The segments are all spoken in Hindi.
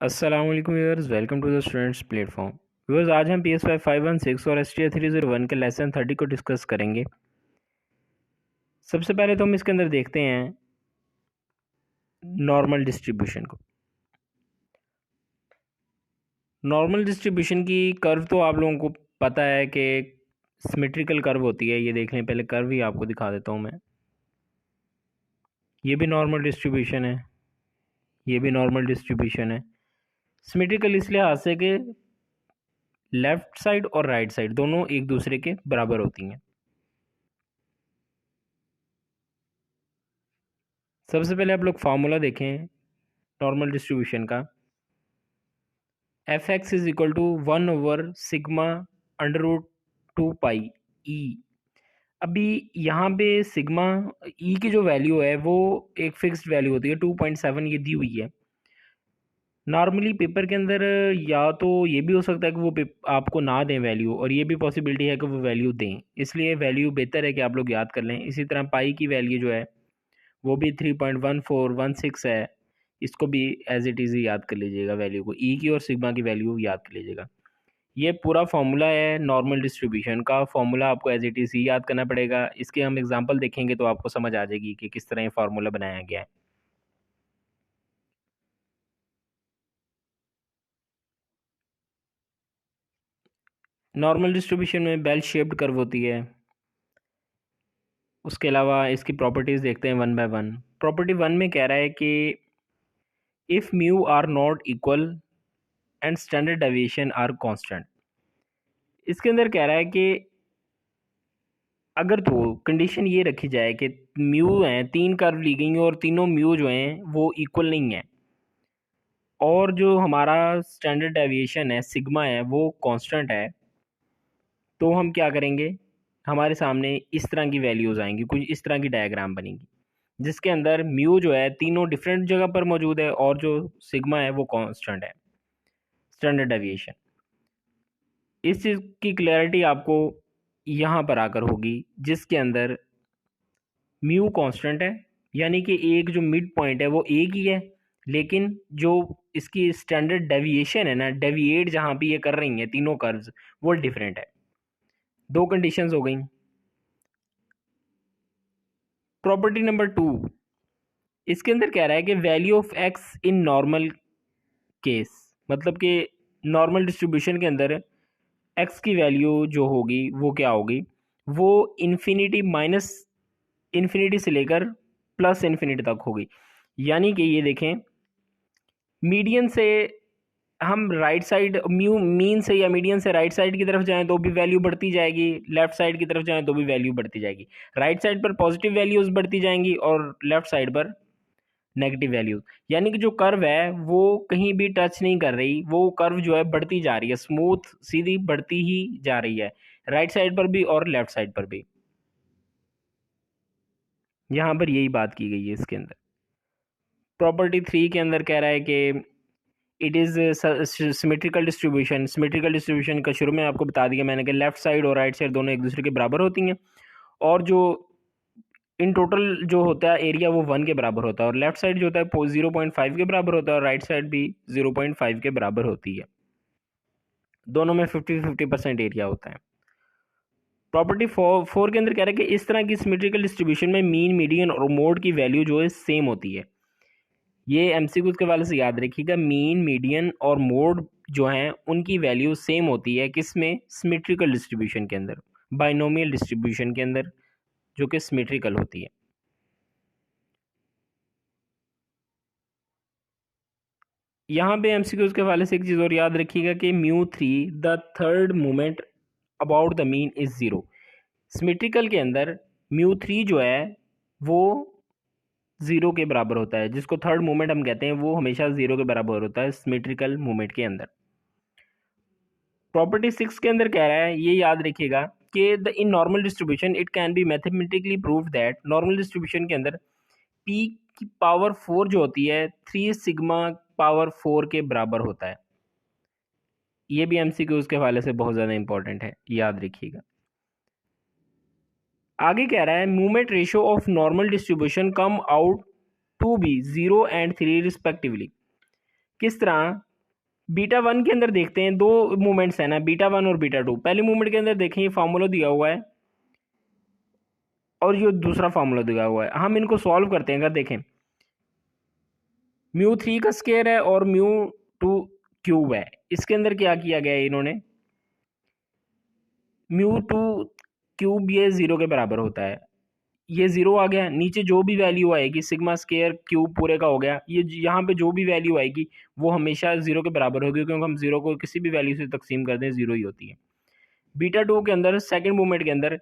अस्सलाम वालेकुम viewers, welcome to the students platform. Viewers, आज हम PS5 516 और STR 301 के लेसन 30 को डिस्कस करेंगे। सबसे पहले तो हम इसके अंदर देखते हैं नॉर्मल डिस्ट्रीब्यूशन को। नॉर्मल डिस्ट्रीब्यूशन की कर्व तो आप लोगों को पता है कि सिमेट्रिकल कर्व होती है। ये देख लें, पहले कर्व ही आपको दिखा देता हूँ मैं। ये भी नॉर्मल डिस्ट्रीब्यूशन है, ये भी नॉर्मल डिस्ट्रीब्यूशन है। सिमेट्रिकल इस लिहाज से कि लेफ्ट साइड और राइट साइड दोनों एक दूसरे के बराबर होती हैं। सबसे पहले आप लोग फार्मूला देखें नॉर्मल डिस्ट्रीब्यूशन का। f(x) इज इक्वल टू 1/सिग्मा अंडर रूट 2 पाई ई। अभी यहाँ पे सिग्मा ई की जो वैल्यू है वो एक फिक्स्ड वैल्यू होती है, 2.7 ये दी हुई है। नॉर्मली पेपर के अंदर या तो ये भी हो सकता है कि वो आपको ना दें वैल्यू, और ये भी पॉसिबिलिटी है कि वो वैल्यू दें, इसलिए वैल्यू बेहतर है कि आप लोग याद कर लें। इसी तरह पाई की वैल्यू जो है वो भी 3.1416 है, इसको भी एज इट इज़ याद कर लीजिएगा वैल्यू को, ई की और सिग्मा की वैल्यू याद कर लीजिएगा। ये पूरा फॉर्मूला है नॉर्मल डिस्ट्रीब्यूशन का। फॉर्मूला आपको एज इट इज़ ही याद करना पड़ेगा। इसके हम एग्जांपल देखेंगे तो आपको समझ आ जाएगी कि किस तरह ये फार्मूला बनाया गया है। नॉर्मल डिस्ट्रीब्यूशन में बेल शेप्ड कर्व होती है। उसके अलावा इसकी प्रॉपर्टीज़ देखते हैं वन बाय वन। प्रॉपर्टी 1 में कह रहा है कि if mu are not equal and standard deviation are constant. इसके अंदर कह रहा है कि अगर तो कंडीशन ये रखी जाए कि म्यू हैं, 3 कर्व ली गई हैं और तीनों म्यू जो हैं वो इक्वल नहीं है, और जो हमारा स्टैंडर्ड डेविएशन है सिग्मा है वो कांस्टेंट है, तो हम क्या करेंगे, हमारे सामने इस तरह की वैल्यूज़ आएंगी, कुछ इस तरह की डायग्राम बनेगी जिसके अंदर म्यू जो है तीनों डिफरेंट जगह पर मौजूद है और जो सिग्मा है वो कांस्टेंट है, स्टैंडर्ड डेविएशन। इस चीज़ की क्लैरिटी आपको यहाँ पर आकर होगी, जिसके अंदर म्यू कांस्टेंट है, यानी कि एक जो मिड पॉइंट है वो एक ही है, लेकिन जो इसकी स्टैंडर्ड डेविएशन है ना, डेविएट जहाँ पे ये कर रही हैं तीनों कर्व्स, वो डिफरेंट है। दो कंडीशंस हो गई। प्रॉपर्टी नंबर 2, इसके अंदर कह रहा है कि value of x in normal case, मतलब कि नॉर्मल डिस्ट्रीब्यूशन के अंदर एक्स की वैल्यू जो होगी वो क्या होगी, वो इन्फिनिटी माइनस इन्फिनिटी से लेकर प्लस इन्फिनिटी तक होगी। यानी कि ये देखें, मीडियन से हम राइट साइड म्यू मीन से या मीडियन से राइट साइड की तरफ जाएं तो भी वैल्यू बढ़ती जाएगी, लेफ्ट साइड की तरफ जाएं तो भी वैल्यू बढ़ती जाएगी। राइट साइड पर पॉजिटिव वैल्यूज बढ़ती जाएंगी और लेफ्ट साइड पर नेगेटिव वैल्यूज। यानी कि जो कर्व है वो कहीं भी टच नहीं कर रही, वो कर्व जो है बढ़ती जा रही है, स्मूथ सीधी बढ़ती ही जा रही है, राइट साइड पर भी और लेफ्ट साइड पर भी। यहाँ पर यही बात की गई है इसके अंदर। प्रॉपर्टी 3 के अंदर कह रहा है कि it is symmetrical distribution. Symmetrical distribution का शुरू में आपको बता दिया मैंने कि लेफ्ट साइड और राइट साइड दोनों एक दूसरे के बराबर होती हैं, और जो इन टोटल जो होता है एरिया वो 1 के बराबर होता है, और लेफ्ट साइड जो होता है 0.5 के बराबर होता है, और राइट साइड भी 0.5 के बराबर होती है। दोनों में 50-50% एरिया होता है। प्रॉपर्टी 4 के अंदर कह रहा है कि इस तरह की सिमेट्रिकल डिस्ट्रीब्यूशन में मीन, मीडियन और मोड की वैल्यू जो है सेम होती है। ये एमसीक्यूज के वाले से याद रखिएगा, मीन, मीडियन और मोड जो हैं उनकी वैल्यू सेम होती है, किसमें, सिमेट्रिकल डिस्ट्रीब्यूशन के अंदर, बाइनोमियल डिस्ट्रीब्यूशन के अंदर जो कि सिमेट्रिकल होती है। यहाँ पे एमसीक्यूज के वाले से एक चीज़ और याद रखिएगा कि μ3 the third moment about the mean is zero. Symmetrical के अंदर μ3 जो है वो ज़ीरो के बराबर होता है, जिसको थर्ड मोमेंट हम कहते हैं, वो हमेशा ज़ीरो के बराबर होता है सिमेट्रिकल मोमेंट के अंदर। प्रॉपर्टी 6 के अंदर कह रहा है, ये याद रखिएगा कि the in normal distribution it can be mathematically prove that, normal distribution के अंदर p की पावर 4 जो होती है 3 सिग्मा पावर 4 के बराबर होता है। ये भी एमसीक्यूज के हवाले से बहुत ज़्यादा इंपॉर्टेंट है, याद रखिएगा। आगे कह रहा है movement ratio of normal distribution come out to be 0 and 3 respectively. किस तरह बीटा वन के अंदर देखते हैं, दो मूवमेंट्स है ना, बीटा वन और बीटा टू। पहले मूवमेंट के अंदर देखें ये फार्मूला दिया हुआ है और ये दूसरा फार्मूला दिया हुआ है। हम इनको सॉल्व करते हैं। अगर देखें म्यू थ्री का स्क्वायर है और म्यू टू क्यूब है, इसके अंदर क्या किया गया है इन्होंने, म्यू टू क्यूब ये जीरो के बराबर होता है, ये जीरो आ गया। नीचे जो भी वैल्यू आएगी सिग्मा स्क्वायर क्यूब पूरे का हो गया, ये यहाँ पे जो भी वैल्यू आएगी वो हमेशा जीरो के बराबर होगी, क्योंकि हम जीरो को किसी भी वैल्यू से तकसीम कर दें जीरो ही होती है। बीटा टू के अंदर सेकंड मूवमेंट के अंदर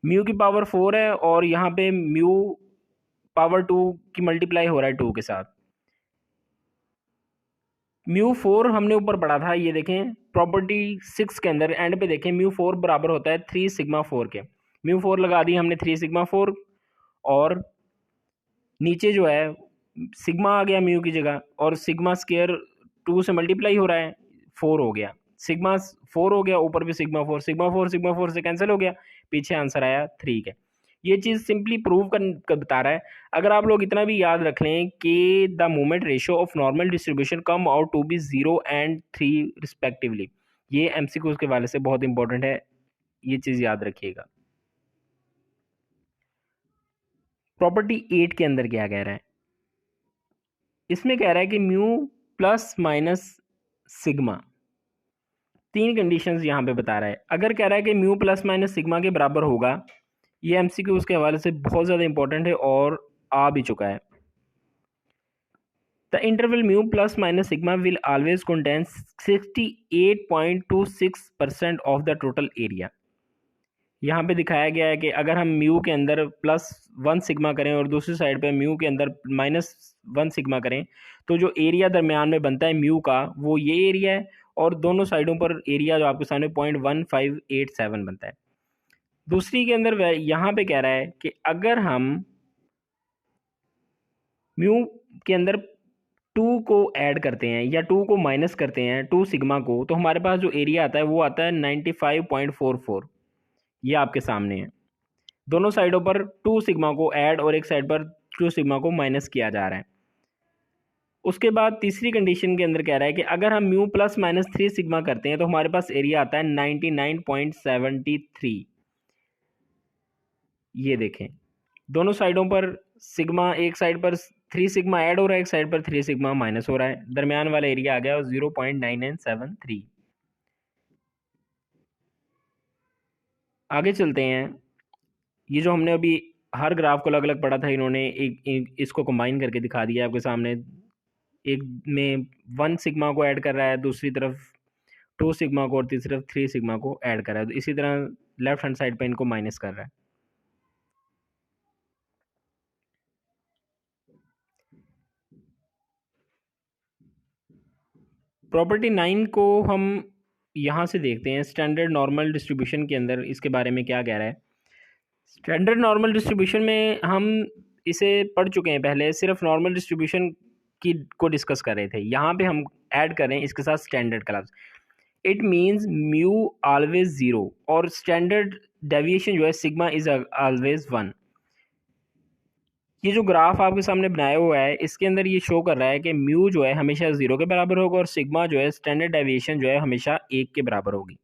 म्यू की पावर फोर है और यहाँ पे म्यू पावर टू की मल्टीप्लाई हो रहा है टू के साथ। म्यू फोर हमने ऊपर पढ़ा था, ये देखें प्रॉपर्टी सिक्स के अंदर एंड पे देखें म्यू फोर बराबर होता है थ्री सिग्मा फोर के। म्यू फोर लगा दी हमने थ्री सिग्मा फोर, और नीचे जो है सिग्मा आ गया म्यू की जगह, और सिग्मा स्केयर टू से मल्टीप्लाई हो रहा है, फोर हो गया, सिग्मा फोर हो गया, ऊपर भी सिग्मा फोर, सिग्मा फोर से कैंसिल हो गया, पीछे आंसर आया थ्री के। ये चीज़ सिंपली प्रूव कर बता रहा है। अगर आप लोग इतना भी याद रख लें कि the moment ratio of normal distribution come out to be zero and three respectively, ये एमसीक्यूज के वाले से बहुत इंपॉर्टेंट है, ये चीज़ याद रखिएगा। प्रॉपर्टी 8 के अंदर क्या कह रहा है, इसमें कह रहा है कि म्यू प्लस माइनस सिग्मा, तीन कंडीशंस यहाँ पे बता रहा है। अगर कह रहा है कि म्यू प्लस माइनस सिग्मा के बराबर होगा, ये एमसीक्यू उसके हवाले से बहुत ज़्यादा इंपॉर्टेंट है और आ भी चुका है। The interval mu plus minus sigma will always contain 68.26% of the total area. यहाँ पे दिखाया गया है कि अगर हम म्यू के अंदर प्लस वन सिग्मा करें और दूसरी साइड पे म्यू के अंदर माइनस वन सिग्मा करें, तो जो एरिया दरमियान में बनता है म्यू का वो ये एरिया है, और दोनों साइडों पर एरिया जो आपके सामने 0.1587 बनता है। दूसरी के अंदर यहाँ पे कह रहा है कि अगर हम म्यू के अंदर टू को ऐड करते हैं या टू को माइनस करते हैं टू सिग्मा को, तो हमारे पास जो एरिया आता है वो आता है 95.44, ये आपके सामने है। दोनों साइडों पर टू सिग्मा को ऐड और एक साइड पर टू सिग्मा को माइनस किया जा रहा है। उसके बाद तीसरी कंडीशन के अंदर कह रहा है कि अगर हम mu plus minus three sigma करते हैं तो हमारे पास एरिया आता है 99.73। ये देखें दोनों साइडों पर सिग्मा, एक साइड पर थ्री सिग्मा ऐड हो रहा है, एक साइड पर थ्री सिग्मा माइनस हो रहा है, दरमियान वाला एरिया आ गया 0.9973। आगे चलते हैं। ये जो हमने अभी हर ग्राफ को अलग अलग पढ़ा था, इन्होंने एक इसको कंबाइन करके दिखा दिया आपके सामने। एक में वन सिग्मा को ऐड कर रहा है, दूसरी तरफ टू सिग्मा को, और तीसरी तरफ थ्री सिग्मा को ऐड कर रहा है, तो इसी तरह लेफ्ट हैंड साइड पे इनको माइनस कर रहा है। प्रॉपर्टी 9 को हम यहाँ से देखते हैं, स्टैंडर्ड नॉर्मल डिस्ट्रीब्यूशन के अंदर इसके बारे में क्या कह रहा है। स्टैंडर्ड नॉर्मल डिस्ट्रीब्यूशन में हम इसे पढ़ चुके हैं पहले, सिर्फ नॉर्मल डिस्ट्रीब्यूशन की को डिस्कस कर रहे थे। यहाँ पे हम ऐड कर रहे हैं इसके साथ standard class. It means mu always zero और स्टैंडर्ड डेविएशन जो है सिग्मा इज ऑलवेज वन। ये जो ग्राफ आपके सामने बनाया हुआ है इसके अंदर ये शो कर रहा है कि म्यू जो है हमेशा ज़ीरो के बराबर होगा और सिग्मा जो है स्टैंडर्ड डेविएशन जो है हमेशा एक के बराबर होगी।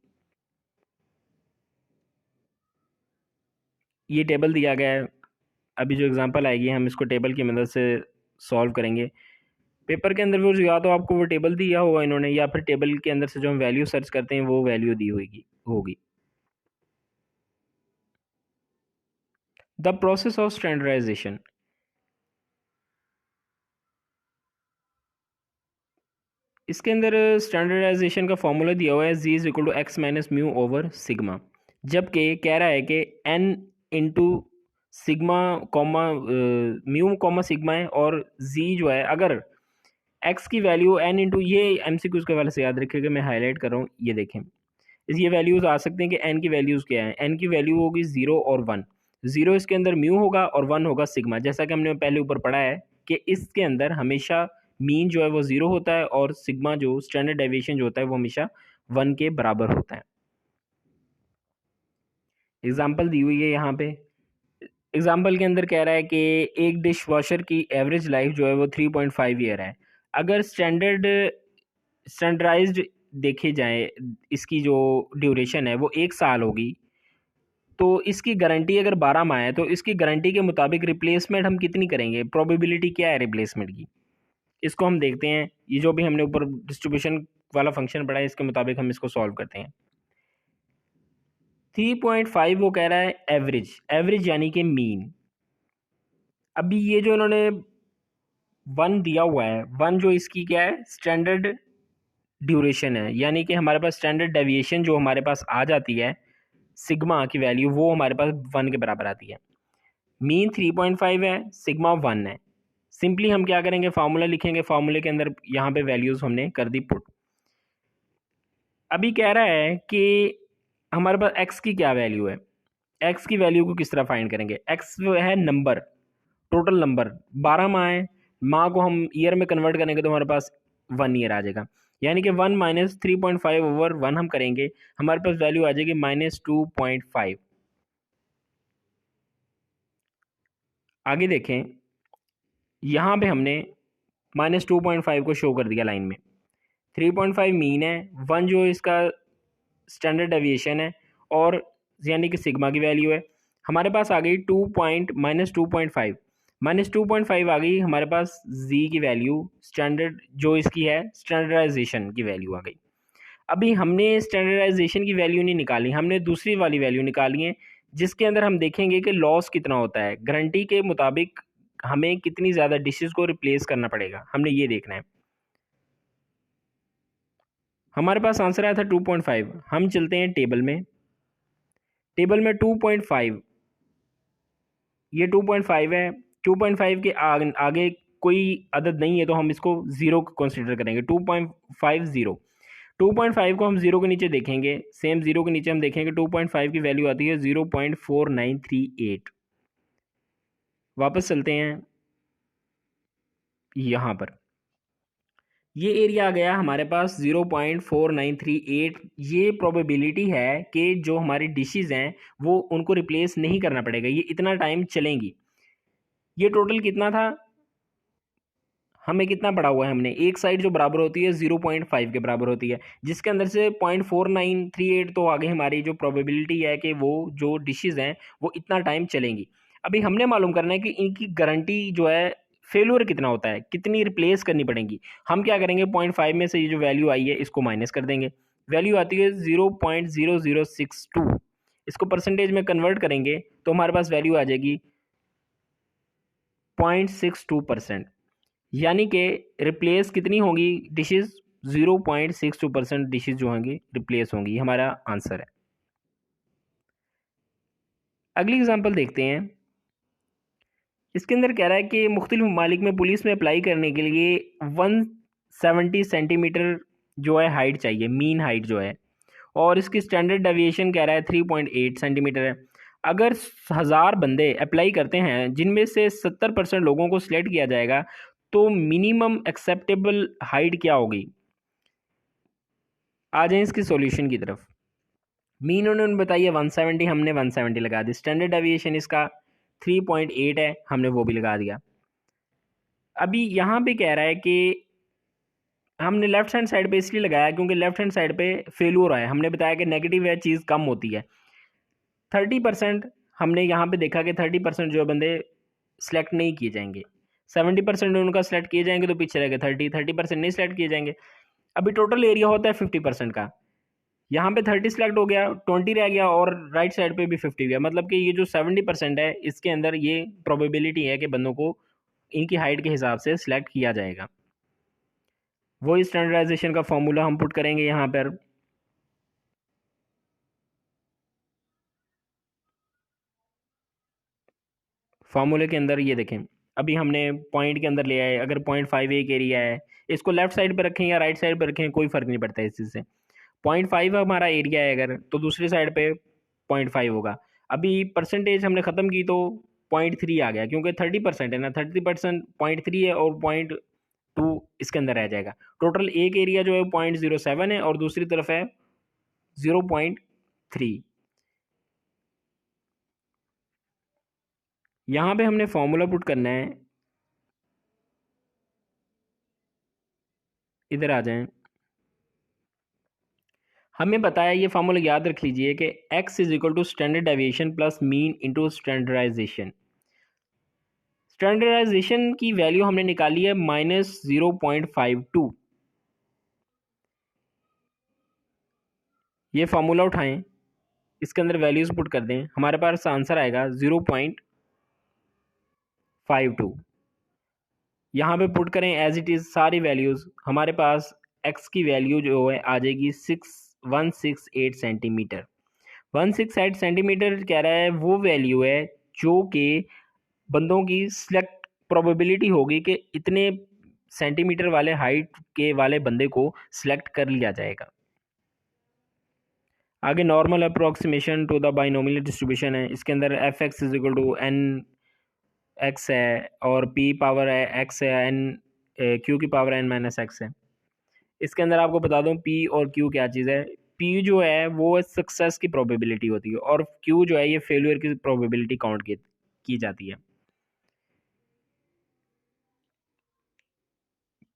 ये टेबल दिया गया है, अभी जो एग्जांपल आएगी हम इसको टेबल की मदद से सॉल्व करेंगे। पेपर के अंदर वो या तो आपको वो टेबल दिया होगा इन्होंने, या फिर टेबल के अंदर से जो हम वैल्यू सर्च करते हैं वो वैल्यू दी होगी। द प्रोसेस ऑफ स्टैंडर्डाइजेशन, इसके अंदर स्टैंडर्डाइजेशन का फॉर्मूला दिया हुआ है G is equal to x minus mu over sigma, जबकि कह रहा है कि N into sigma comma mu comma sigma है, और जी जो है अगर एक्स की वैल्यू एन इंटू, ये एमसीक्यूज के वाले से याद रखिएगा, मैं हाईलाइट कर रहा हूँ, ये देखें ये वैल्यूज़ आ सकते हैं कि एन की वैल्यूज़ क्या है। एन की वैल्यू होगी ज़ीरो और वन, ज़ीरो इसके अंदर म्यू होगा और वन होगा सिग्मा, जैसा कि हमने पहले ऊपर पढ़ा है कि इसके अंदर हमेशा मीन जो है वो ज़ीरो होता है और सिग्मा जो स्टैंडर्ड डेविएशन जो होता है वो हमेशा वन के बराबर होता है। एग्जाम्पल दी हुई है यहाँ पे। एग्जाम्पल के अंदर कह रहा है कि एक डिश वॉशर की एवरेज लाइफ जो है वो 3.5 ईयर है। अगर स्टैंडर्डाइज्ड देखी जाए इसकी जो ड्यूरेशन है वो 1 साल होगी, तो इसकी गारंटी अगर 12 माह है तो इसकी गारंटी के मुताबिक रिप्लेसमेंट हम कितनी करेंगे, प्रोबेबिलिटी क्या है रिप्लेसमेंट की, इसको हम देखते हैं। ये जो भी हमने ऊपर डिस्ट्रीब्यूशन वाला फंक्शन पढ़ा है इसके मुताबिक हम इसको सॉल्व करते हैं। 3.5 वो कह रहा है एवरेज, एवरेज यानी कि मीन। अभी ये जो इन्होंने 1 दिया हुआ है, 1 जो इसकी क्या है स्टैंडर्ड ड्यूरेशन है, यानी कि हमारे पास स्टैंडर्ड डेविएशन जो हमारे पास आ जाती है सिग्मा की वैल्यू वो हमारे पास 1 के बराबर आती है। मीन 3.5 है, सिग्मा 1 है। सिंपली हम क्या करेंगे, फार्मूला लिखेंगे, फार्मूले के अंदर यहाँ पे वैल्यूज़ हमने कर दी पुट। अभी कह रहा है कि हमारे पास x की क्या वैल्यू है, x की वैल्यू को किस तरह फाइंड करेंगे। x है नंबर, टोटल नंबर, 12 माह है, माह को हम ईयर में कन्वर्ट करेंगे तो हमारे पास 1 ईयर आ जाएगा, यानी कि 1 माइनस 3.5 ओवर 1 हम करेंगे, हमारे पास वैल्यू आ जाएगी -2.5। आगे देखें, यहाँ पे हमने -2.5 को शो कर दिया लाइन में, 3.5 मीन है, 1 जो इसका स्टैंडर्ड डेविएशन है और यानी कि सिग्मा की वैल्यू है। हमारे पास आ गई -2.5 आ गई हमारे पास जी की वैल्यू, स्टैंडर्ड जो इसकी है स्टैंडर्डाइजेशन की वैल्यू आ गई। अभी हमने स्टैंडर्डाइजेशन की वैल्यू नहीं निकाली, हमने दूसरी वाली वैल्यू निकाली है जिसके अंदर हम देखेंगे कि लॉस कितना होता है, गारंटी के मुताबिक हमें कितनी ज़्यादा डिशेस को रिप्लेस करना पड़ेगा, हमने ये देखना है। हमारे पास आंसर आया था 2.5। हम चलते हैं टेबल में, टेबल में 2.5, ये 2.5 है, 2.5 के आगे कोई अदद नहीं है तो हम इसको ज़ीरो कंसिडर करेंगे। 2.50, 2.5 को हम ज़ीरो के नीचे देखेंगे, सेम ज़ीरो के नीचे हम देखेंगे 2.5 की वैल्यू आती है 0.4938। वापस चलते हैं यहाँ पर, ये एरिया आ गया हमारे पास 0.4938। ये प्रोबेबिलिटी है कि जो हमारी डिशेज़ हैं वो उनको रिप्लेस नहीं करना पड़ेगा, ये इतना टाइम चलेंगी। ये टोटल कितना था, हमें कितना पड़ा हुआ है, हमने एक साइड जो बराबर होती है 0.5 के बराबर होती है, जिसके अंदर से 0.4938 तो आगे हमारी जो प्रोबेबिलिटी है कि वो जो डिशेज़ हैं वो इतना टाइम चलेंगी। अभी हमने मालूम करना है कि इनकी गारंटी जो है फेल्योर कितना होता है, कितनी रिप्लेस करनी पड़ेगी। हम क्या करेंगे, 0.5 में से ये जो वैल्यू आई है इसको माइनस कर देंगे, वैल्यू आती है 0.0062। इसको परसेंटेज में कन्वर्ट करेंगे तो हमारे पास वैल्यू आ जाएगी 0.62%, यानी कि रिप्लेस कितनी होंगी डिशेस, 0.62% डिशेस जो होंगी रिप्लेस होंगी, हमारा आंसर है। अगली एग्जांपल देखते हैं। इसके अंदर कह रहा है कि मुख्तलिफ ममालिक में पुलिस में अप्लाई करने के लिए 170 सेंटीमीटर जो है हाइट चाहिए, मीन हाइट जो है, और इसकी स्टैंडर्ड डेविएशन कह रहा है 3.8 सेंटीमीटर है। अगर 1000 बंदे अप्लाई करते हैं जिनमें से 70% लोगों को सिलेक्ट किया जाएगा तो मिनिमम एक्सेप्टेबल हाइट क्या होगी। आ जाएं इसकी सॉल्यूशन की तरफ। मीन उन्होंने बताइए 170, हमने 170 लगा दी, स्टैंडर्ड डेविएशन इसका 3.8 है, हमने वो भी लगा दिया। अभी यहाँ पे कह रहा है कि हमने लेफ्ट हैंड साइड पे इसलिए लगाया क्योंकि लेफ्ट हैंड साइड पे फेल्योर आया, हमने बताया कि नेगेटिव है चीज़ कम होती है। 30% हमने यहाँ पे देखा कि 30% जो बंदे सेलेक्ट नहीं किए जाएंगे, 70% उनका सेलेक्ट किए जाएंगे तो पीछे रह गए 30% नहीं सेलेक्ट किए जाएंगे। अभी टोटल एरिया होता है 50% का, यहाँ पे 30 सेलेक्ट हो गया, 20 रह गया और राइट साइड पे भी 50 गया, मतलब कि ये जो 70% है इसके अंदर ये प्रोबेबिलिटी है कि बंदों को इनकी हाइट के हिसाब से सिलेक्ट किया जाएगा। वही स्टैंडर्डाइजेशन का फॉर्मूला हम पुट करेंगे यहाँ पर। फार्मूले के अंदर ये देखें, अभी हमने पॉइंट के अंदर ले आए, अगर 0.5 एक एरिया है, इसको लेफ्ट साइड पर रखें या राइट साइड पर रखें कोई फ़र्क नहीं पड़ता इस चीज़ से। 0.5 हमारा एरिया है अगर, तो दूसरी साइड पे 0.5 होगा। अभी परसेंटेज हमने ख़त्म की तो 0.3 आ गया, क्योंकि 30% है ना, 30% 0.3 है और 0.2 इसके अंदर रह जाएगा। टोटल एक एरिया जो है 0.07 है और दूसरी तरफ है 0.3। यहाँ पे हमने फॉर्मूला पुट करना है, इधर आ जाएं। हमें बताया, ये फार्मूला याद रख लीजिए कि x is equal to standard deviation plus mean into standardisation. Standardisation की वैल्यू हमने निकाली है -0.52। ये फार्मूला उठाएं, इसके अंदर वैल्यूज पुट कर दें, हमारे पास आंसर आएगा 0.52। यहाँ पे पुट करें एज इट इज़ सारी वैल्यूज़, हमारे पास x की वैल्यू जो है आ जाएगी 168 सेंटीमीटर। 168 सेंटीमीटर कह रहा है वो वैल्यू है जो कि बंदों की सिलेक्ट प्रोबेबिलिटी होगी कि इतने सेंटीमीटर वाले हाइट के वाले बंदे को सिलेक्ट कर लिया जाएगा। आगे normal approximation to the binomial distribution है, इसके अंदर f x is equal to n x है और पी पावर है एक्स है, एन क्यू की पावर एन माइनस एक्स है। इसके अंदर आपको बता दूं पी और क्यू क्या चीज़ है। पी जो है वो सक्सेस की प्रोबेबिलिटी होती है और क्यू जो है ये फेलियर की प्रोबेबिलिटी काउंट की जाती है।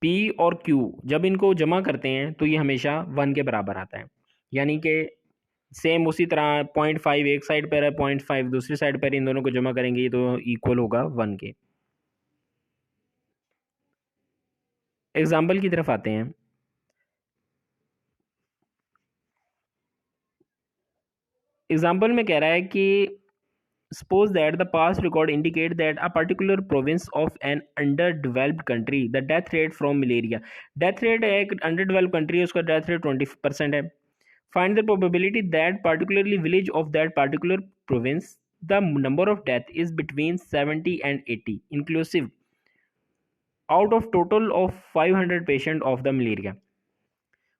पी और क्यू जब इनको जमा करते हैं तो ये हमेशा 1 के बराबर आता है, यानी कि सेम उसी तरह 0.5 एक साइड पर है, 0.5 दूसरी साइड पर, इन दोनों को जमा करेंगे तो इक्वल होगा 1 के। एग्जाम्पल की तरफ आते हैं। एग्जाम्पल में कह रहा है कि suppose that the past record indicate that a particular province of an underdeveloped country the death rate from malaria, death rate है एक underdeveloped country है, उसका death rate 20% है। find the probability that particularly village of that particular province the number of death is between 70 and 80 inclusive out of total of 500 patient of the malaria।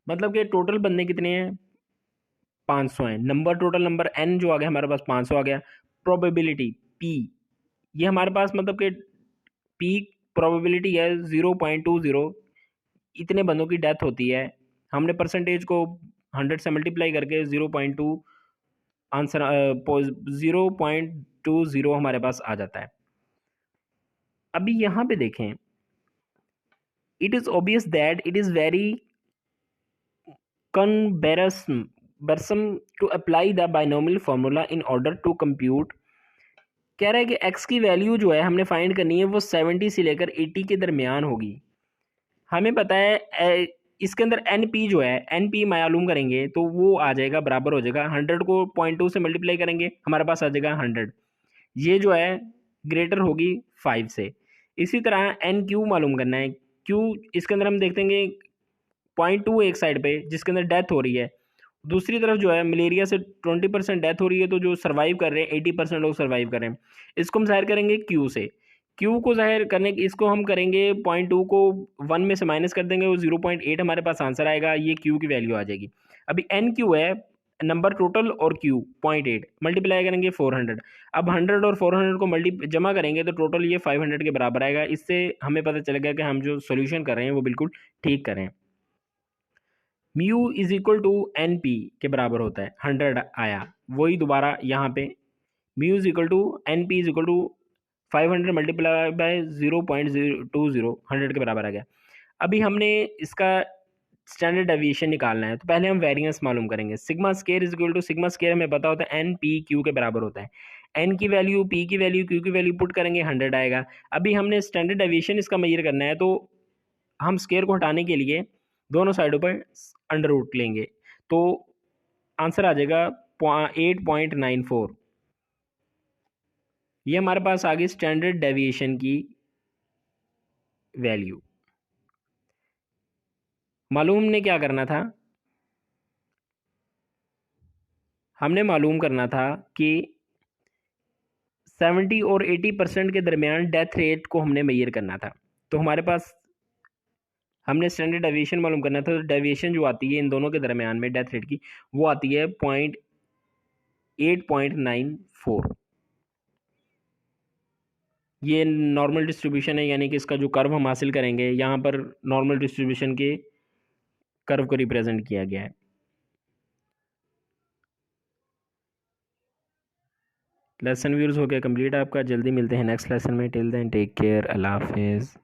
मतलब कि टोटल बंदे कितने हैं, 500 हैं। नंबर टोटल नंबर n जो आ गया हमारे पास 500 आ गया। प्रोबेबिलिटी p, ये हमारे पास मतलब कि p प्रोबेबिलिटी है 0.20, इतने बंदों की डेथ होती है। हमने परसेंटेज को 100 से मल्टीप्लाई करके 0.2 आंसर 0.20 हमारे पास आ जाता है। अभी यहाँ पे देखें, it is obvious that it is very cumbersome to apply the binomial formula in order to compute। कह रहा है कि x की वैल्यू जो है हमने फाइंड करनी है वो 70 से लेकर 80 के दरमियान होगी। हमें पता है इसके अंदर एन पी जो है, एन पी मालूम करेंगे तो वो आ जाएगा, बराबर हो जाएगा 100 को 0.2 से मल्टीप्लाई करेंगे हमारे पास आ जाएगा 100। ये जो है ग्रेटर होगी 5 से। इसी तरह एन क्यू मालूम करना है। क्यू इसके अंदर हम देखते हैं 0.2 एक साइड पे जिसके अंदर डेथ हो रही है, दूसरी तरफ जो है मलेरिया से 20% डेथ हो रही है, तो जो सर्वाइव कर रहे हैं 80% लोग सर्वाइव कर रहे हैं। इसको हम जाहिर करेंगे क्यू से। क्यू को जाहिर करने इसको हम करेंगे 0.2 को 1 में से माइनस कर देंगे, वो 0.8 हमारे पास आंसर आएगा, ये क्यू की वैल्यू आ जाएगी। अभी एन क्यू है नंबर टोटल और क्यू 0.8 मल्टीप्लाई करेंगे 400। अब 100 और 400 को मल्टी जमा करेंगे तो टोटल ये 500 के बराबर आएगा। इससे हमें पता चलेगा कि हम जो सोल्यूशन कर रहे हैं वो बिल्कुल ठीक कर रहे हैं। Mu is equal to n p के बराबर होता है, 100 आया, वही दोबारा यहाँ पे mu is equal to n p is equal to 500 multiply by 0.020, 100 के बराबर आ गया। अभी हमने इसका स्टैंडर्ड डेविएशन निकालना है, तो पहले हम वेरिएंस मालूम करेंगे। Sigma square is equal to sigma square हमें पता होता है एन पी क्यू के बराबर होता है। एन की वैल्यू, पी की वैल्यू, क्यू की वैल्यू पुट करेंगे 100 आएगा। अभी हमने स्टैंडर्ड डेविएशन इसका मेजर करना है, तो हम स्केयर को हटाने के लिए दोनों साइडों पर अंडर रूट लेंगे, तो आंसर आ जाएगा 8.94। ये हमारे पास आ गई स्टैंडर्ड डेविएशन की वैल्यू। मालूम ने क्या करना था, हमने मालूम करना था कि 70 और 80% के दरमियान डेथ रेट को हमने मेजर करना था। तो हमारे पास हमने स्टैंडर्ड डेविएशन मालूम करना था, तो डेविएशन जो आती है इन दोनों के दरमियान में डेथ रेट की, वो आती है 8.94। ये नॉर्मल डिस्ट्रीब्यूशन है, यानी कि इसका जो कर्व हम हासिल करेंगे यहाँ पर नॉर्मल डिस्ट्रीब्यूशन के कर्व को रिप्रेजेंट किया गया है। लेसन व्यूज हो गया कंप्लीट आपका। जल्दी मिलते हैं नेक्स्ट लेसन में। टिल देन टेक केयर, अल्लाह हाफिज़।